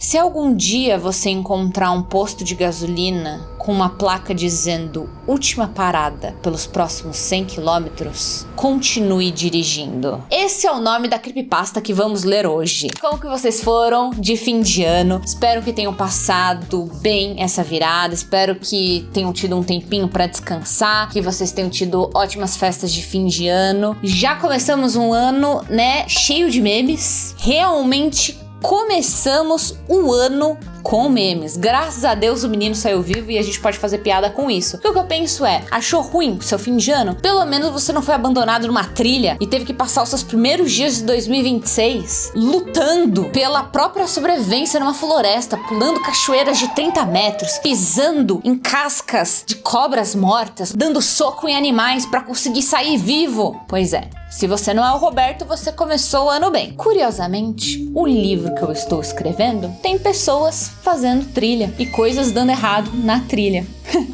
Se algum dia você encontrar um posto de gasolina com uma placa dizendo última parada pelos próximos 100 quilômetros, continue dirigindo. Esse é o nome da creepypasta que vamos ler hoje. Como que vocês foram de fim de ano? Espero que tenham passado bem essa virada, espero que tenham tido um tempinho para descansar, que vocês tenham tido ótimas festas de fim de ano. Já começamos um ano, né, cheio de memes. Realmente começamos o ano com memes. Graças a Deus o menino saiu vivo e a gente pode fazer piada com isso. Porque o que eu penso é, achou ruim o seu fim de ano? Pelo menos você não foi abandonado numa trilha e teve que passar os seus primeiros dias de 2026 lutando pela própria sobrevivência numa floresta, pulando cachoeiras de 30 metros, pisando em cascas de cobras mortas, dando soco em animais pra conseguir sair vivo. Pois é. Se você não é o Roberto, você começou o ano bem. Curiosamente, o livro que eu estou escrevendo tem pessoas fazendo trilha e coisas dando errado na trilha.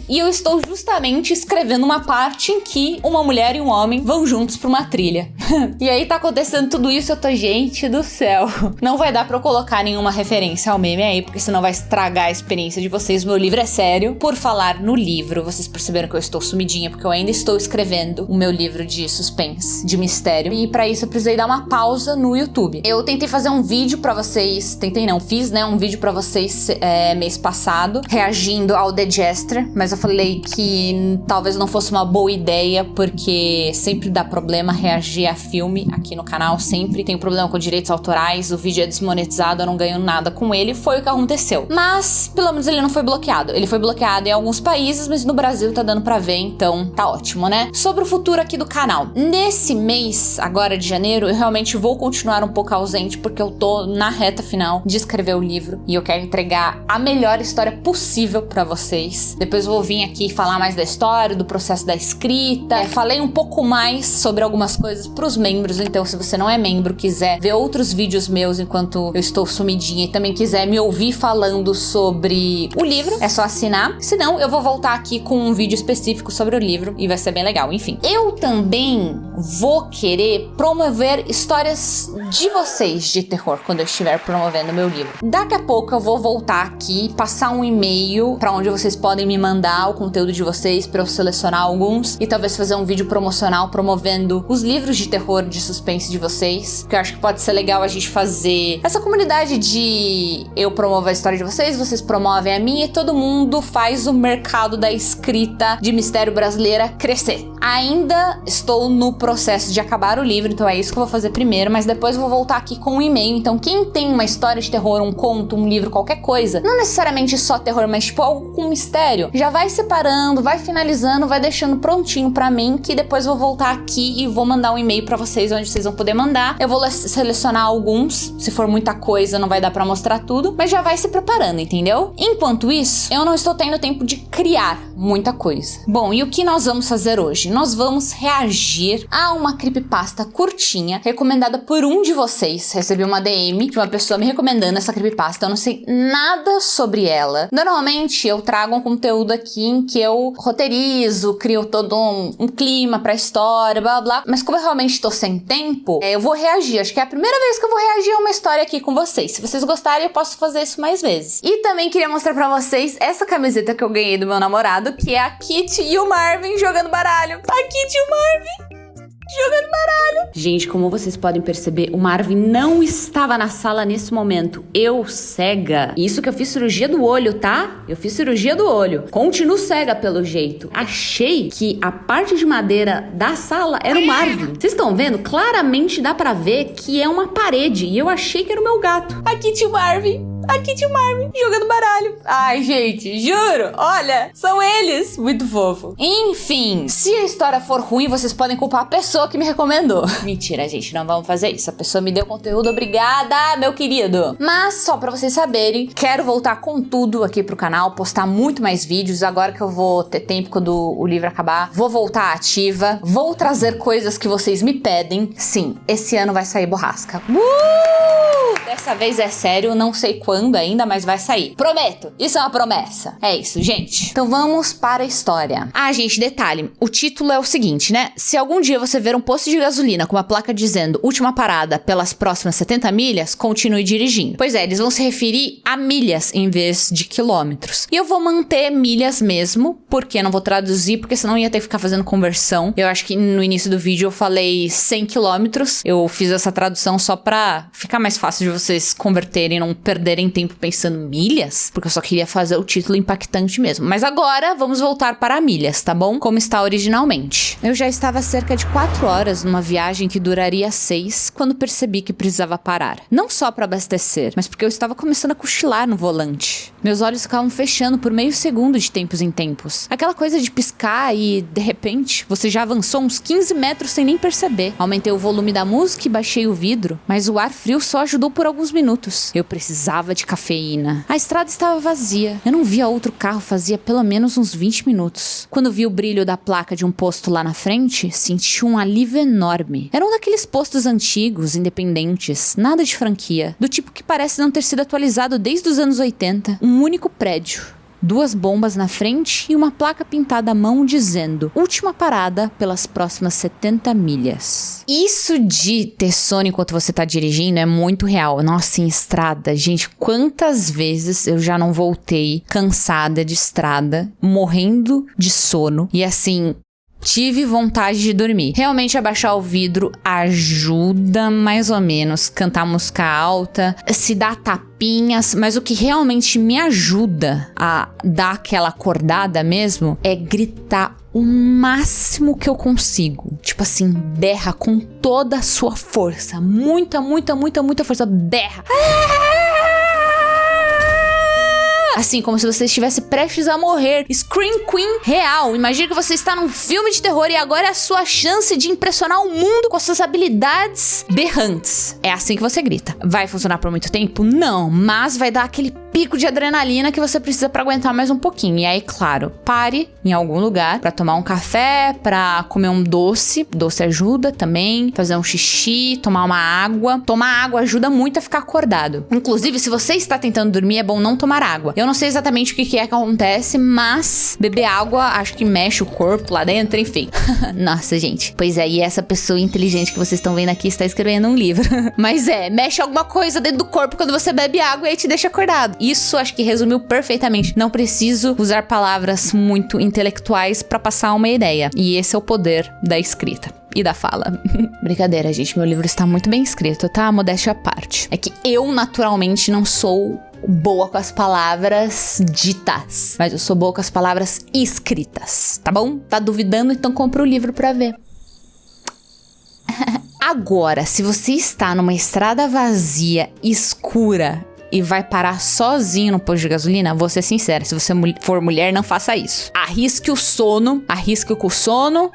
E eu estou justamente escrevendo uma parte em que uma mulher e um homem vão juntos pra uma trilha. E aí tá acontecendo tudo isso, eu tô, gente do céu. Não vai dar pra eu colocar nenhuma referência ao meme aí, porque senão vai estragar a experiência de vocês. Meu livro é sério. Por falar no livro, vocês perceberam que eu estou sumidinha, porque eu ainda estou escrevendo o meu livro de suspense, de mistério. E pra isso eu precisei dar uma pausa no YouTube. Eu tentei fazer um vídeo pra vocês, fiz, né, um vídeo pra vocês mês passado, reagindo ao The Jester, mas eu falei que talvez não fosse uma boa ideia, porque sempre dá problema reagir a filme aqui no canal, sempre tem problema com direitos autorais, o vídeo é desmonetizado, eu não ganho nada com ele, foi o que aconteceu. Mas, pelo menos ele não foi bloqueado. Ele foi bloqueado em alguns países, mas no Brasil tá dando pra ver, então tá ótimo, né? Sobre o futuro aqui do canal. Nesse mês, agora de janeiro, eu realmente vou continuar um pouco ausente, porque eu tô na reta final de escrever o livro, e eu quero entregar a melhor história possível pra vocês. Depois eu vou vir aqui falar mais da história, do processo da escrita. Falei um pouco mais sobre algumas coisas pros membros, então se você não é membro, quiser ver outros vídeos meus enquanto eu estou sumidinha e também quiser me ouvir falando sobre o livro, é só assinar. Se não, eu vou voltar aqui com um vídeo específico sobre o livro e vai ser bem legal, enfim. Eu também vou querer promover histórias de vocês de terror quando eu estiver promovendo meu livro. Daqui a pouco eu vou voltar aqui, passar um e-mail pra onde vocês podem me mandar o conteúdo de vocês pra eu selecionar alguns e talvez fazer um vídeo promocional promovendo os livros de terror, de suspense de vocês, que eu acho que pode ser legal a gente fazer essa comunidade de eu promovo a história de vocês, vocês promovem a minha e todo mundo faz o mercado da escrita de mistério brasileira crescer. Ainda estou no processo de acabar o livro, então é isso que eu vou fazer primeiro, mas depois eu vou voltar aqui com um e-mail. Então quem tem uma história de terror, um conto, um livro, qualquer coisa, não necessariamente só terror, mas tipo algo com mistério, já vai separando, vai finalizando, vai deixando prontinho pra mim, que depois eu vou voltar aqui e vou mandar um e-mail pra vocês, onde vocês vão poder mandar. Eu vou selecionar alguns, se for muita coisa não vai dar pra mostrar tudo, mas já vai se preparando, entendeu? Enquanto isso, eu não estou tendo tempo de criar muita coisa. Bom, e o que nós vamos fazer hoje? Nós vamos reagir a uma creepypasta curtinha, recomendada por um de vocês. Recebi uma DM de uma pessoa me recomendando essa creepypasta, eu não sei nada sobre ela. Normalmente eu trago um conteúdo aqui em que eu roteirizo, crio todo um clima pra história, blá blá, mas como eu realmente tô sem tempo, eu vou reagir. Acho que é a primeira vez que eu vou reagir a uma história aqui com vocês. Se vocês gostarem, eu posso fazer isso mais vezes. E também queria mostrar pra vocês essa camiseta que eu ganhei do meu namorado, que é a Kitty e o Marvin jogando baralho. A Kitty e o Marvin jogando baralho. Gente, como vocês podem perceber, o Marvin não estava na sala nesse momento. Eu cega. Isso que eu fiz cirurgia do olho, tá? Eu fiz cirurgia do olho. Continuo cega pelo jeito. Achei que a parte de madeira da sala era o Marvin. Vocês estão vendo? Claramente dá pra ver que é uma parede. E eu achei que era o meu gato. A Kitty e o Marvin. A Kitty e o Marvin jogando baralho. Ai, gente, juro, olha, são eles. Muito fofo. Enfim, se a história for ruim, vocês podem culpar a pessoa que me recomendou. Mentira, gente, não vamos fazer isso. A pessoa me deu conteúdo, obrigada, meu querido. Mas, só pra vocês saberem, quero voltar com tudo aqui pro canal, postar muito mais vídeos. Agora que eu vou ter tempo quando o livro acabar, vou voltar ativa. Vou trazer coisas que vocês me pedem. Sim, esse ano vai sair borrasca. Dessa vez é sério, não sei quando. travando ainda, mas vai sair. Prometo! Isso é uma promessa. É isso, gente. Então vamos para a história. Ah, gente, detalhe. O título é o seguinte, né? Se algum dia você ver um posto de gasolina com uma placa dizendo última parada pelas próximas 70 milhas, continue dirigindo. Pois é, eles vão se referir a milhas em vez de quilômetros. E eu vou manter milhas mesmo, porque eu não vou traduzir, porque senão ia ter que ficar fazendo conversão. Eu acho que no início do vídeo eu falei 100 quilômetros. Eu fiz essa tradução só pra ficar mais fácil de vocês converterem e não perderem tempo pensando milhas, porque eu só queria fazer o título impactante mesmo. Mas agora vamos voltar para milhas, tá bom? Como está originalmente. Eu já estava cerca de 4 horas numa viagem que duraria 6 quando percebi que precisava parar. Não só para abastecer, mas porque eu estava começando a cochilar no volante. Meus olhos ficavam fechando por meio segundo de tempos em tempos. Aquela coisa de piscar e, de repente, você já avançou uns 15 metros sem nem perceber. Aumentei o volume da música e baixei o vidro, mas o ar frio só ajudou por alguns minutos. Eu precisava de cafeína. A estrada estava vazia. Eu não via outro carro fazia pelo menos uns 20 minutos. Quando vi o brilho da placa de um posto lá na frente, senti um alívio enorme. Era um daqueles postos antigos, independentes, nada de franquia, do tipo que parece não ter sido atualizado desde os anos 80. Um único prédio. 2 bombas na frente e uma placa pintada à mão dizendo última parada pelas próximas 70 milhas. Isso de ter sono enquanto você tá dirigindo é muito real. Nossa, em estrada, gente, quantas vezes eu já não voltei cansada de estrada, morrendo de sono e assim... tive vontade de dormir. Realmente abaixar o vidro ajuda mais ou menos. Cantar música alta, se dar tapinhas. Mas o que realmente me ajuda a dar aquela acordada mesmo é gritar o máximo que eu consigo. Tipo assim, berra com toda a sua força. Muita, muita, muita, muita força. Berra. Assim, como se você estivesse prestes a morrer. Scream Queen real. Imagina que você está num filme de terror e agora é a sua chance de impressionar o mundo com as suas habilidades berrantes. É assim que você grita. Vai funcionar por muito tempo? Não, mas vai dar aquele pico de adrenalina que você precisa pra aguentar mais um pouquinho. E aí, claro, pare em algum lugar pra tomar um café, pra comer um doce. Doce ajuda também. Fazer um xixi, tomar uma água. Tomar água ajuda muito a ficar acordado. Inclusive, se você está tentando dormir, é bom não tomar água. Eu não sei exatamente o que é que acontece, mas beber água acho que mexe o corpo lá dentro, enfim. Nossa, gente. Pois é, e essa pessoa inteligente que vocês estão vendo aqui está escrevendo um livro. Mas mexe alguma coisa dentro do corpo quando você bebe água e aí te deixa acordado. Isso acho que resumiu perfeitamente. Não preciso usar palavras muito intelectuais pra passar uma ideia. E esse é o poder da escrita e da fala. Brincadeira, gente. Meu livro está muito bem escrito, tá? Modéstia à parte. É que eu, naturalmente, não sou boa com as palavras ditas, mas eu sou boa com as palavras escritas, tá bom? Tá duvidando? Então compra o livro pra ver. Agora, se você está numa estrada vazia, escura, e vai parar sozinho no posto de gasolina, vou ser sincera, se você for mulher, não faça isso. Arrisque o sono, arrisque o sono.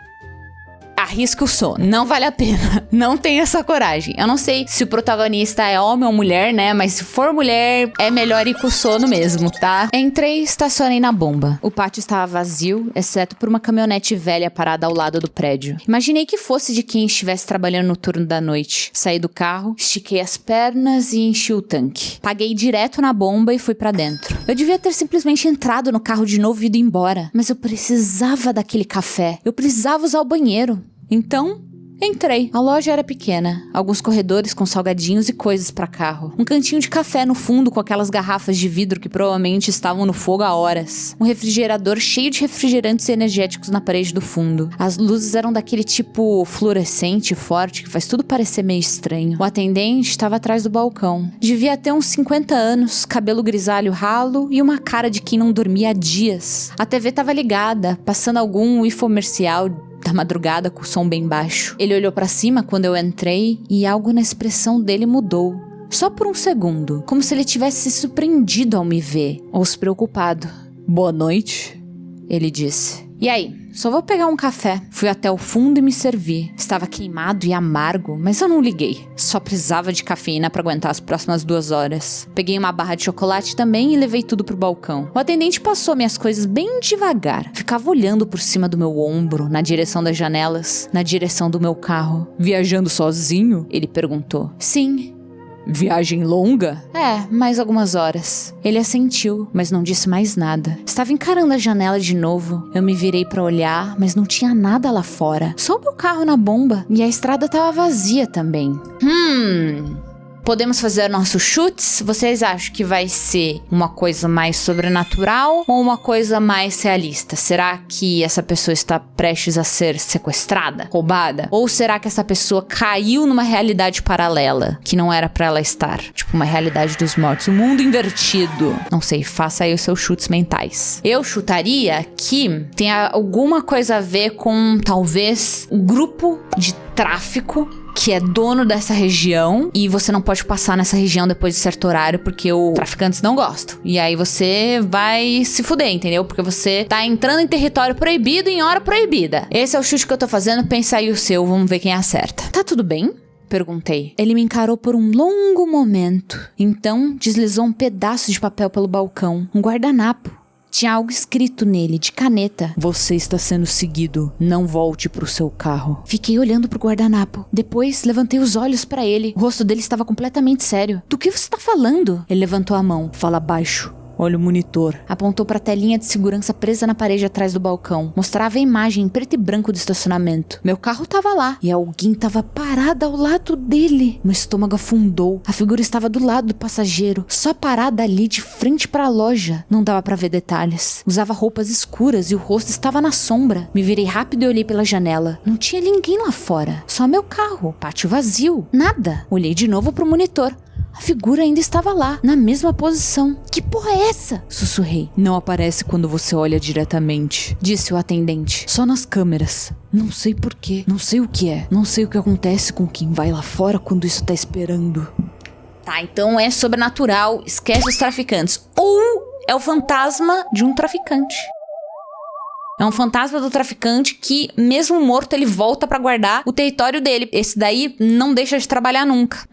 Arrisca o sono. Não vale a pena. Não tem essa coragem. Eu não sei se o protagonista é homem ou mulher, né? Mas se for mulher, é melhor ir com o sono mesmo, tá? Entrei e estacionei na bomba. O pátio estava vazio, exceto por uma caminhonete velha parada ao lado do prédio. Imaginei que fosse de quem estivesse trabalhando no turno da noite. Saí do carro, estiquei as pernas e enchi o tanque. Paguei direto na bomba e fui pra dentro. Eu devia ter simplesmente entrado no carro de novo e ido embora. Mas eu precisava daquele café. Eu precisava usar o banheiro. Então, entrei. A loja era pequena, alguns corredores com salgadinhos e coisas pra carro. Um cantinho de café no fundo com aquelas garrafas de vidro que provavelmente estavam no fogo há horas. Um refrigerador cheio de refrigerantes energéticos na parede do fundo. As luzes eram daquele tipo fluorescente forte que faz tudo parecer meio estranho. O atendente estava atrás do balcão. Devia ter uns 50 anos, cabelo grisalho ralo e uma cara de quem não dormia há dias. A TV estava ligada, passando algum infomercial da madrugada com o som bem baixo. Ele olhou pra cima quando eu entrei e algo na expressão dele mudou. Só por um segundo, como se ele tivesse se surpreendido ao me ver, ou se preocupado. "Boa noite", ele disse. "E aí? Só vou pegar um café." Fui até o fundo e me servi. Estava queimado e amargo, mas eu não liguei. Só precisava de cafeína para aguentar as próximas 2 horas. Peguei uma barra de chocolate também e levei tudo pro balcão. O atendente passou minhas coisas bem devagar. Ficava olhando por cima do meu ombro, na direção das janelas, na direção do meu carro. "Viajando sozinho?" ele perguntou. "Sim." Viagem longa? Mais algumas horas. Ele assentiu, mas não disse mais nada. Estava encarando a janela de novo. Eu me virei pra olhar, mas não tinha nada lá fora. Só o meu carro na bomba. E a estrada estava vazia também. Podemos fazer nossos chutes? Vocês acham que vai ser uma coisa mais sobrenatural ou uma coisa mais realista? Será que essa pessoa está prestes a ser sequestrada, roubada? Ou será que essa pessoa caiu numa realidade paralela que não era pra ela estar? Tipo, uma realidade dos mortos, um mundo invertido. Não sei, faça aí os seus chutes mentais. Eu chutaria que tem alguma coisa a ver com, talvez, um grupo de tráfico que é dono dessa região e você não pode passar nessa região depois de certo horário porque os traficantes não gostam. E aí você vai se fuder, entendeu? Porque você tá entrando em território proibido em hora proibida. Esse é o chute que eu tô fazendo, pensa aí o seu, vamos ver quem acerta. Tá tudo bem? Perguntei. Ele me encarou por um longo momento. Então deslizou um pedaço de papel pelo balcão, um guardanapo. Tinha algo escrito nele, de caneta. Você está sendo seguido. Não volte pro seu carro. Fiquei olhando pro guardanapo. Depois, levantei os olhos pra ele. O rosto dele estava completamente sério. Do que você tá falando? Ele levantou a mão. Fala baixo. Olha o monitor. Apontou para a telinha de segurança presa na parede atrás do balcão. Mostrava a imagem em preto e branco do estacionamento. Meu carro tava lá e alguém tava parada ao lado dele. Meu estômago afundou. A figura estava do lado do passageiro, só parada ali de frente para a loja. Não dava para ver detalhes. Usava roupas escuras e o rosto estava na sombra. Me virei rápido e olhei pela janela. Não tinha ninguém lá fora. Só meu carro. Pátio vazio. Nada. Olhei de novo pro monitor. A figura ainda estava lá, na mesma posição. Que porra é essa? Sussurrei. Não aparece quando você olha diretamente, disse o atendente. Só nas câmeras. Não sei porquê, não sei o que é. Não sei o que acontece com quem vai lá fora quando isso tá esperando. Tá, então é sobrenatural, esquece os traficantes. Ou é o fantasma de um traficante. É um fantasma do traficante que, mesmo morto, ele volta pra guardar o território dele. Esse daí não deixa de trabalhar nunca.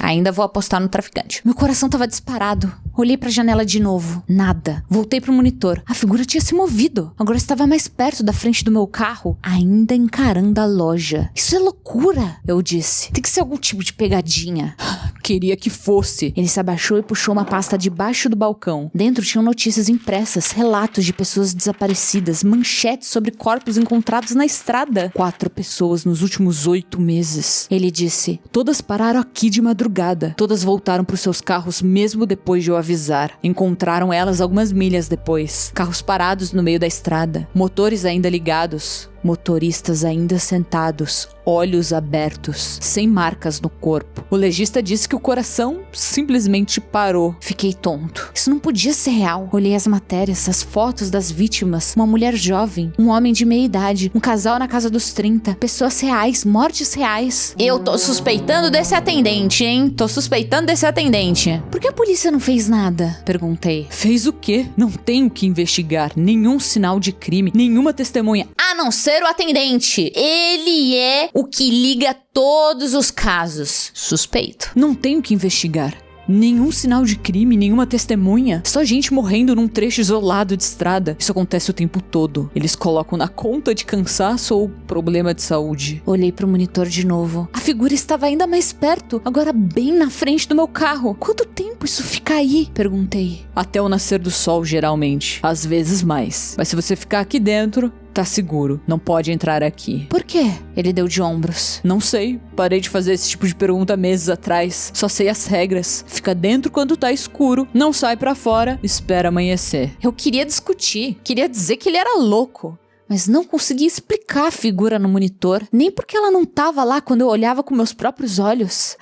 Ainda vou apostar no traficante. Meu coração tava disparado. Olhei pra janela de novo. Nada. Voltei pro monitor. A figura tinha se movido. Agora estava mais perto da frente do meu carro, ainda encarando a loja. Isso é loucura, eu disse. Tem que ser algum tipo de pegadinha. Queria que fosse. Ele se abaixou e puxou uma pasta debaixo do balcão. Dentro tinham notícias impressas, relatos de pessoas desaparecidas, manchetes sobre corpos encontrados na estrada. 4 pessoas nos últimos 8 meses. Ele disse. Todas pararam aqui de madrugada. Todas voltaram pros seus carros mesmo depois de eu avisar. Encontraram elas algumas milhas depois. Carros parados no meio da estrada. Motores ainda ligados. Motoristas ainda sentados, olhos abertos, sem marcas no corpo. O legista disse que o coração simplesmente parou. Fiquei tonto. Isso não podia ser real. Olhei as matérias, as fotos das vítimas. Uma mulher jovem, um homem de meia idade, um casal na casa dos 30. Pessoas reais, mortes reais. Eu tô suspeitando desse atendente, hein? Tô suspeitando desse atendente. Por que a polícia não fez nada? Perguntei. Fez o quê? Não tem o que investigar. Nenhum sinal de crime, nenhuma testemunha. A não ser o atendente. Ele é o que liga todos os casos. Suspeito. Não tem o que investigar. Nenhum sinal de crime, nenhuma testemunha. Só gente morrendo num trecho isolado de estrada. Isso acontece o tempo todo. Eles colocam na conta de cansaço ou problema de saúde. Olhei pro monitor de novo. A figura estava ainda mais perto, agora bem na frente do meu carro. Quanto tempo isso fica aí? Perguntei. Até o nascer do sol, geralmente. Às vezes mais. Mas se você ficar aqui dentro, tá seguro. Não pode entrar aqui. Por quê? Ele deu de ombros. Não sei. Parei de fazer esse tipo de pergunta meses atrás. Só sei as regras. Fica dentro quando tá escuro. Não sai pra fora. Espera amanhecer. Eu queria discutir. Queria dizer que ele era louco. Mas não conseguia explicar a figura no monitor. Nem porque ela não tava lá quando eu olhava com meus próprios olhos.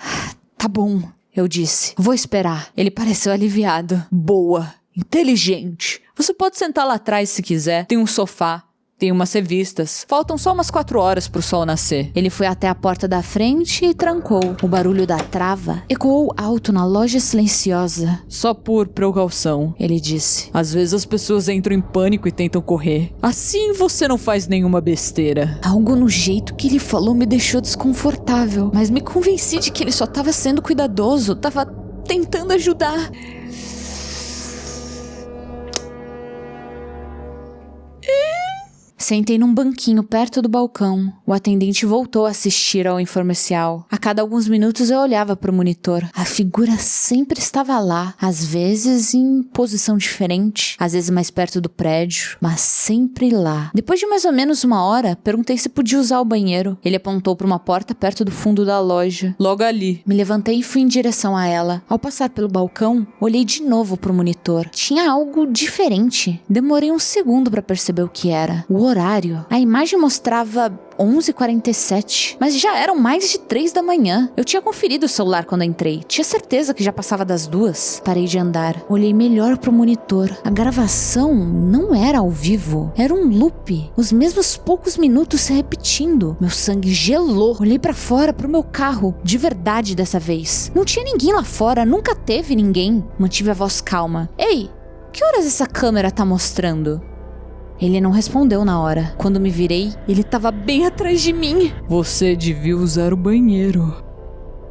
Tá bom, eu disse. Vou esperar. Ele pareceu aliviado. Boa. Inteligente. Você pode sentar lá atrás se quiser. Tem um sofá. Tem umas revistas. Faltam só umas 4 horas pro sol nascer. Ele foi até a porta da frente e trancou. O barulho da trava ecoou alto na loja silenciosa. Só por precaução, ele disse. Às vezes as pessoas entram em pânico e tentam correr. Assim você não faz nenhuma besteira. Algo no jeito que ele falou me deixou desconfortável. Mas me convenci de que ele só tava sendo cuidadoso. Tava tentando ajudar. Sentei num banquinho perto do balcão. O atendente voltou a assistir ao infomercial. A cada alguns minutos eu olhava pro monitor. A figura sempre estava lá, às vezes em posição diferente, às vezes mais perto do prédio, mas sempre lá. Depois de mais ou menos uma hora, perguntei se podia usar o banheiro. Ele apontou para uma porta perto do fundo da loja. Logo ali. Me levantei e fui em direção a ela. Ao passar pelo balcão, olhei de novo pro monitor. Tinha algo diferente. Demorei um segundo para perceber o que era. O horário. A imagem mostrava 11h47, mas já eram mais de 3 da manhã. Eu tinha conferido o celular quando entrei. Tinha certeza que já passava das 2. Parei de andar. Olhei melhor pro monitor. A gravação não era ao vivo. Era um loop. Os mesmos poucos minutos se repetindo. Meu sangue gelou. Olhei pra fora pro meu carro. De verdade dessa vez. Não tinha ninguém lá fora. Nunca teve ninguém. Mantive a voz calma. Ei, que horas essa câmera tá mostrando? Ele não respondeu na hora. Quando me virei, ele estava bem atrás de mim. Você devia usar o banheiro.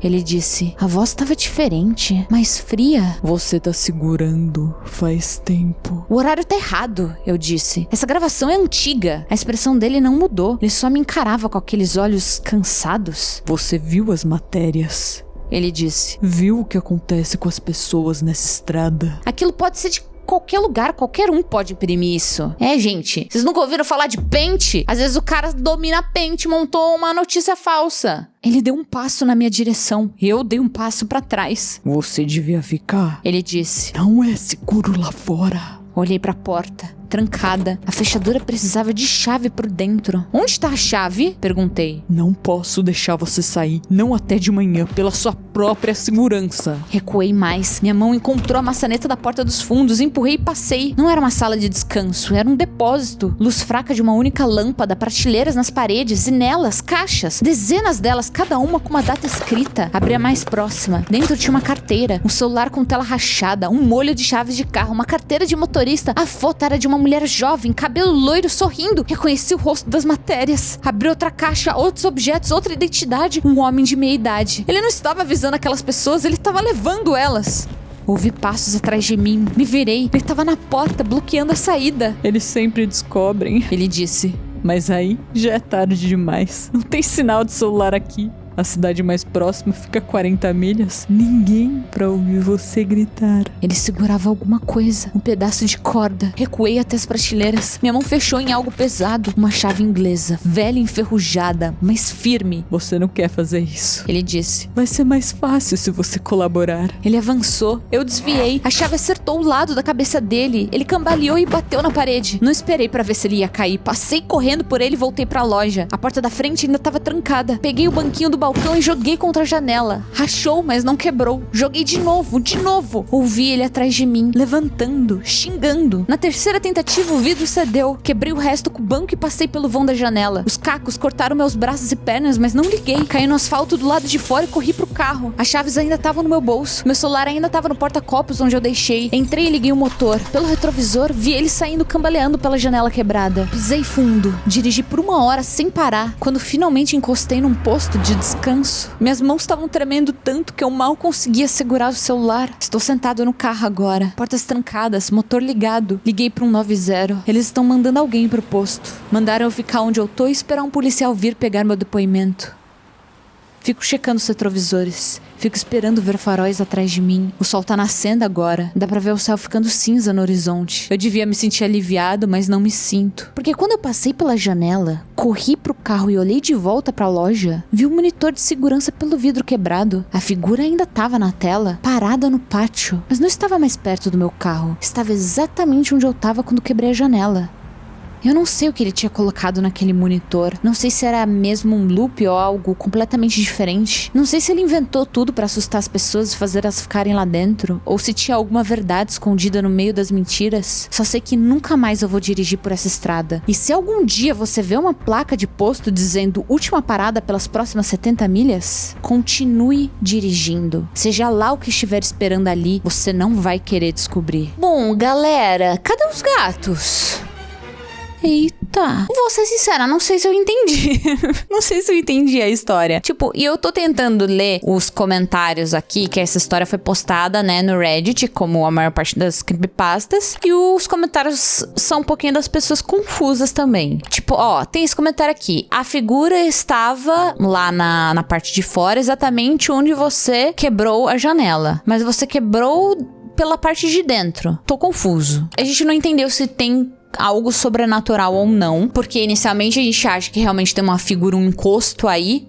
Ele disse. A voz estava diferente, mais fria. Você tá segurando faz tempo. O horário tá errado, eu disse. Essa gravação é antiga. A expressão dele não mudou. Ele só me encarava com aqueles olhos cansados. Você viu as matérias? Ele disse. Viu o que acontece com as pessoas nessa estrada? Aquilo pode ser de qualquer lugar, qualquer um pode imprimir isso. É, gente, vocês nunca ouviram falar de pente? Às vezes o cara domina a pente, montou uma notícia falsa. Ele deu um passo na minha direção. Eu dei um passo pra trás. Você devia ficar. Ele disse. Não é seguro lá fora. Olhei pra porta, trancada. A fechadura precisava de chave por dentro. Onde tá a chave? Perguntei. Não posso deixar você sair, não até de manhã, pela sua própria segurança. Recuei mais. Minha mão encontrou a maçaneta da porta dos fundos, empurrei e passei. Não era uma sala de descanso, era um depósito. Luz fraca de uma única lâmpada, prateleiras nas paredes e nelas, caixas. Dezenas delas, cada uma com uma data escrita. Abri a mais próxima. Dentro tinha uma carteira, um celular com tela rachada, um molho de chaves de carro, uma carteira de motorista. A foto era de uma mulher jovem, cabelo loiro, sorrindo. Reconheci o rosto das matérias. Abri outra caixa, outros objetos, outra identidade. Um homem de meia idade. Ele não estava avisando aquelas pessoas, ele estava levando elas. Ouvi passos atrás de mim. Me virei. Ele estava na porta, bloqueando a saída. Eles sempre descobrem, ele disse. Mas aí já é tarde demais. Não tem sinal de celular aqui. A cidade mais próxima fica a 40 milhas. Ninguém pra ouvir você gritar. Ele segurava alguma coisa, um pedaço de corda. Recuei até as prateleiras. Minha mão fechou em algo pesado. Uma chave inglesa, velha e enferrujada, mas firme. Você não quer fazer isso, ele disse. Vai ser mais fácil se você colaborar. Ele avançou. Eu desviei. A chave acertou o lado da cabeça dele. Ele cambaleou e bateu na parede. Não esperei pra ver se ele ia cair. Passei correndo por ele e voltei pra loja. A porta da frente ainda estava trancada. Peguei o banquinho do balcão e joguei contra a janela. Rachou, mas não quebrou. Joguei de novo. Ouvi ele atrás de mim, levantando, xingando. Na terceira tentativa, o vidro cedeu. Quebrei o resto com o banco e passei pelo vão da janela. Os cacos cortaram meus braços e pernas, mas não liguei. Caí no asfalto do lado de fora e corri pro carro. As chaves ainda estavam no meu bolso. Meu celular ainda estava no porta-copos onde eu deixei. Entrei e liguei o motor. Pelo retrovisor, vi ele saindo cambaleando pela janela quebrada. Pisei fundo. Dirigi por 1 hora sem parar. Quando finalmente encostei num posto de descanso, minhas mãos estavam tremendo tanto que eu mal conseguia segurar o celular. Estou sentado no carro agora. Portas trancadas, motor ligado. Liguei para 190. Eles estão mandando alguém pro posto. Mandaram eu ficar onde eu tô e esperar um policial vir pegar meu depoimento. Fico checando os retrovisores. Fico esperando ver faróis atrás de mim. O sol tá nascendo agora. Dá pra ver o céu ficando cinza no horizonte. Eu devia me sentir aliviado, mas não me sinto. Porque quando eu passei pela janela, corri pro carro e olhei de volta pra loja, vi um monitor de segurança pelo vidro quebrado. A figura ainda tava na tela, parada no pátio. Mas não estava mais perto do meu carro. Estava exatamente onde eu tava quando quebrei a janela. Eu não sei o que ele tinha colocado naquele monitor. Não sei se era mesmo um loop ou algo completamente diferente. Não sei se ele inventou tudo pra assustar as pessoas e fazer elas ficarem lá dentro. Ou se tinha alguma verdade escondida no meio das mentiras. Só sei que nunca mais eu vou dirigir por essa estrada. E se algum dia você vê uma placa de posto dizendo última parada pelas próximas 70 milhas, continue dirigindo. Seja lá o que estiver esperando ali, você não vai querer descobrir. Bom, galera, cadê os gatos? Eita. Tá. Vou ser sincera, não sei se eu entendi. Não sei se eu entendi a história. Tipo, e eu tô tentando ler os comentários aqui, que essa história foi postada, né, no Reddit, como a maior parte das creepypastas. E os comentários são um pouquinho das pessoas confusas também. Tipo, ó, tem esse comentário aqui. A figura estava lá na parte de fora, exatamente onde você quebrou a janela. Mas você quebrou pela parte de dentro. Tô confuso. A gente não entendeu se tem algo sobrenatural ou não, porque inicialmente a gente acha que realmente tem uma figura, um encosto aí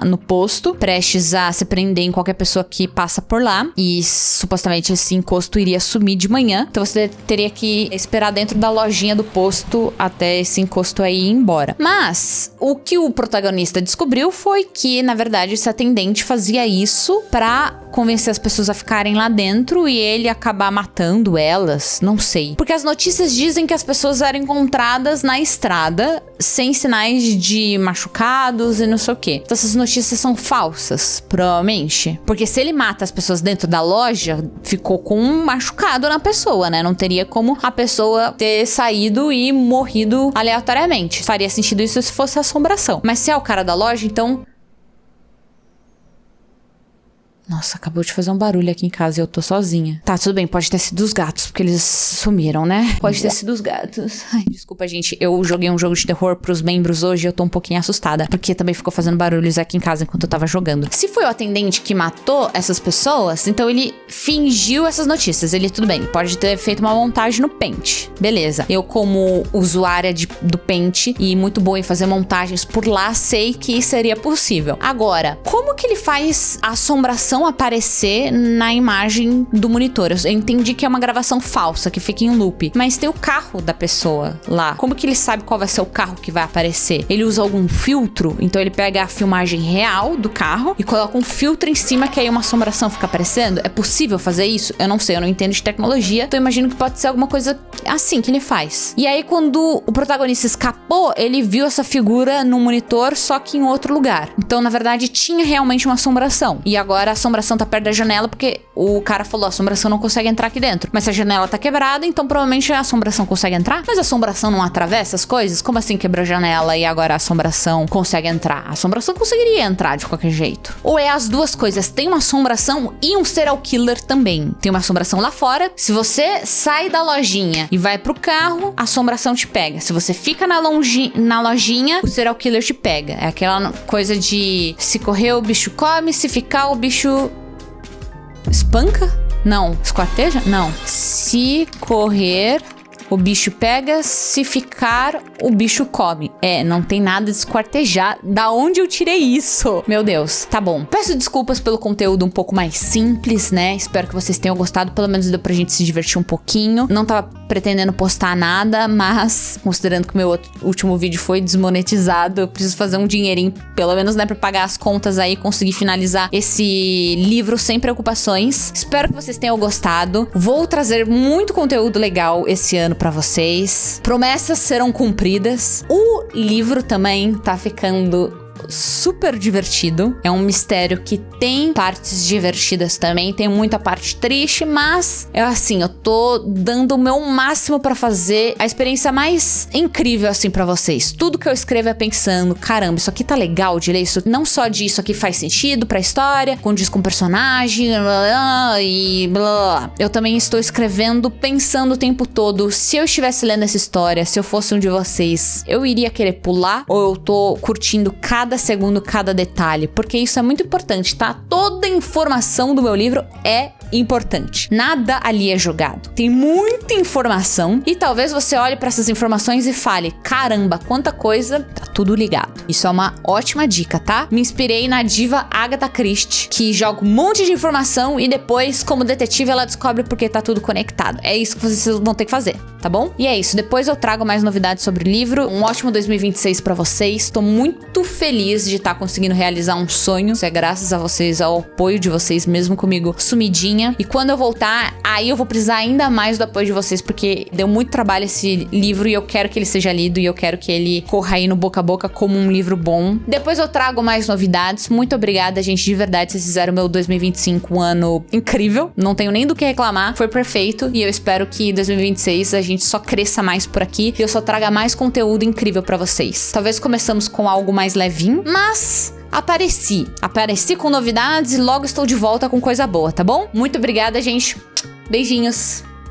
no posto, prestes a se prender em qualquer pessoa que passa por lá, e supostamente esse encosto iria sumir de manhã, então você teria que esperar dentro da lojinha do posto até esse encosto aí ir embora. Mas o que o protagonista descobriu foi que, na verdade, esse atendente fazia isso pra convencer as pessoas a ficarem lá dentro e ele acabar matando elas, não sei. Porque as notícias dizem que as pessoas eram encontradas na estrada sem sinais de machucados e não sei o quê. Então essas notícias são falsas, provavelmente. Porque se ele mata as pessoas dentro da loja, ficou com um machucado na pessoa, né? Não teria como a pessoa ter saído e morrido aleatoriamente. Faria sentido isso se fosse assombração. Mas se é o cara da loja, então... Nossa, acabou de fazer um barulho aqui em casa e eu tô sozinha. Tá, tudo bem, pode ter sido os gatos, porque eles sumiram, né? Pode ter sido os gatos. Ai, desculpa, gente, eu joguei um jogo de terror pros membros hoje e eu tô um pouquinho assustada, porque também ficou fazendo barulhos aqui em casa enquanto eu tava jogando. Se foi o atendente que matou essas pessoas, então ele fingiu essas notícias. Ele, tudo bem, pode ter feito uma montagem no Paint. Beleza. Eu, como usuária do Paint e muito boa em fazer montagens por lá, sei que seria possível. Agora, como que ele faz a assombração aparecer na imagem do monitor? Eu entendi que é uma gravação falsa, que fica em loop, mas tem o carro da pessoa lá. Como que ele sabe qual vai ser o carro que vai aparecer? Ele usa algum filtro? Então ele pega a filmagem real do carro e coloca um filtro em cima que aí uma assombração fica aparecendo? É possível fazer isso? Eu não sei, eu não entendo de tecnologia, então eu imagino que pode ser alguma coisa assim que ele faz. E aí quando o protagonista escapou, ele viu essa figura no monitor, só que em outro lugar. Então na verdade tinha realmente uma assombração. E agora a assombração tá perto da janela porque o cara falou, a assombração não consegue entrar aqui dentro. Mas se a janela tá quebrada, então provavelmente a assombração consegue entrar. Mas a assombração não atravessa as coisas? Como assim quebrou a janela e agora a assombração consegue entrar? A assombração conseguiria entrar de qualquer jeito. Ou é as duas coisas, tem uma assombração e um serial killer também. Tem uma assombração lá fora. Se você sai da lojinha e vai pro carro, a assombração te pega. Se você fica na lojinha, o serial killer te pega. É aquela coisa de se correr o bicho come, se ficar o bicho espanca? Não. Esquarteja? Não. Se correr, o bicho pega, se ficar, o bicho come. É, não tem nada de esquartejar. Da onde eu tirei isso? Meu Deus, tá bom. Peço desculpas pelo conteúdo um pouco mais simples, né? Espero que vocês tenham gostado. Pelo menos deu pra gente se divertir um pouquinho. Não tava pretendendo postar nada, mas considerando que o meu último vídeo foi desmonetizado, eu preciso fazer um dinheirinho, pelo menos, né, pra pagar as contas aí e conseguir finalizar esse livro sem preocupações. Espero que vocês tenham gostado. Vou trazer muito conteúdo legal esse ano pra vocês. Promessas serão cumpridas. O livro também tá ficando super divertido. É um mistério que tem partes divertidas também, tem muita parte triste, mas eu tô dando o meu máximo pra fazer a experiência mais incrível assim pra vocês. Tudo que eu escrevo é pensando, caramba, isso aqui tá legal de ler, isso não só disso aqui faz sentido pra história, condiz com o personagem, blá, blá, e blá, blá. Eu também estou escrevendo pensando o tempo todo, se eu estivesse lendo essa história, se eu fosse um de vocês, eu iria querer pular ou eu tô curtindo cada segundo, cada detalhe, porque isso é muito importante, tá? Toda informação do meu livro é importante. Nada ali é jogado. Tem muita informação e talvez você olhe para essas informações e fale, caramba, quanta coisa, tá tudo ligado. Isso é uma ótima dica, tá? Me inspirei na diva Agatha Christie, que joga um monte de informação e depois, como detetive, ela descobre porque tá tudo conectado. É isso que vocês vão ter que fazer, tá bom? E é isso. Depois eu trago mais novidades sobre o livro. Um ótimo 2026 pra vocês. Tô muito feliz de estar conseguindo realizar um sonho. Isso é graças a vocês, ao apoio de vocês, mesmo comigo sumidinha folguinha. E quando eu voltar, aí eu vou precisar ainda mais do apoio de vocês, porque deu muito trabalho esse livro e eu quero que ele seja lido e eu quero que ele corra aí no boca a boca como um livro bom. Depois eu trago mais novidades. Muito obrigada, gente, de verdade. Vocês fizeram meu 2025 um ano incrível. Não tenho nem do que reclamar. Foi perfeito e eu espero que em 2026 a gente só cresça mais por aqui e eu só traga mais conteúdo incrível pra vocês. Talvez começamos com algo mais levinho, mas apareci com novidades e logo estou de volta com coisa boa, tá bom? Muito obrigada, gente. Beijinhos.